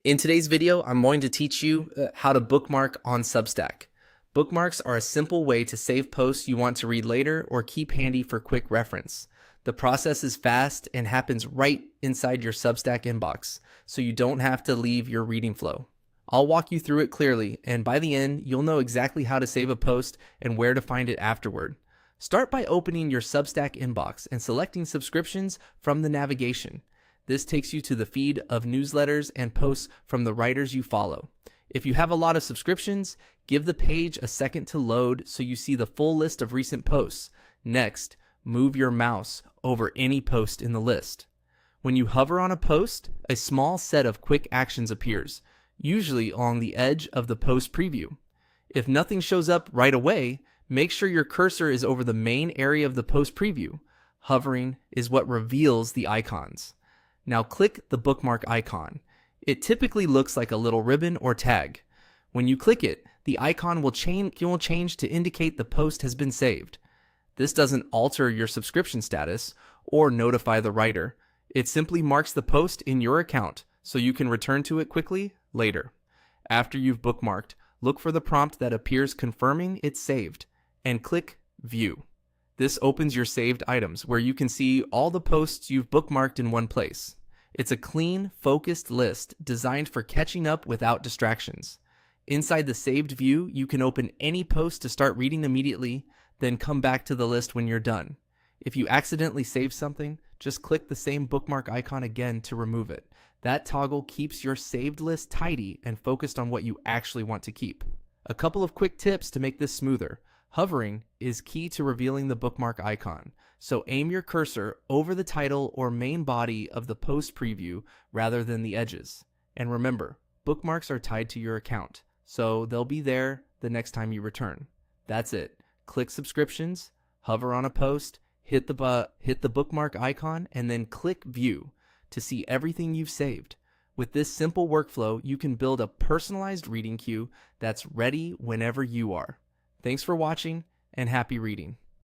In today's video, I'm going to teach you how to bookmark on Substack. Bookmarks are a simple way to save posts you want to read later or keep handy for quick reference. The process is fast and happens right inside your Substack inbox, so you don't have to leave your reading flow. I'll walk you through it clearly, and by the end, you'll know exactly how to save a post and where to find it afterward. Start by opening your Substack inbox and selecting subscriptions from the navigation. This takes you to the feed of newsletters and posts from the writers you follow. If you have a lot of subscriptions, give the page a second to load so you see the full list of recent posts. Next, move your mouse over any post in the list. When you hover on a post, a small set of quick actions appears, usually along the edge of the post preview. If nothing shows up right away, make sure your cursor is over the main area of the post preview. Hovering is what reveals the icons. Now click the bookmark icon. It typically looks like a little ribbon or tag. When you click it, the icon will change to indicate the post has been saved. This doesn't alter your subscription status or notify the writer. It simply marks the post in your account so you can return to it quickly later. After you've bookmarked, look for the prompt that appears confirming it's saved and click View. This opens your saved items where you can see all the posts you've bookmarked in one place. It's a clean, focused list designed for catching up without distractions. Inside the saved view, you can open any post to start reading immediately, then come back to the list when you're done. If you accidentally save something, just click the same bookmark icon again to remove it. That toggle keeps your saved list tidy and focused on what you actually want to keep. A couple of quick tips to make this smoother. Hovering is key to revealing the bookmark icon, so aim your cursor over the title or main body of the post preview rather than the edges. And remember, bookmarks are tied to your account, so they'll be there the next time you return. That's it. Click subscriptions, hover on a post, hit the bookmark icon, and then click View to see everything you've saved. With this simple workflow, you can build a personalized reading queue that's ready whenever you are. Thanks for watching and happy reading.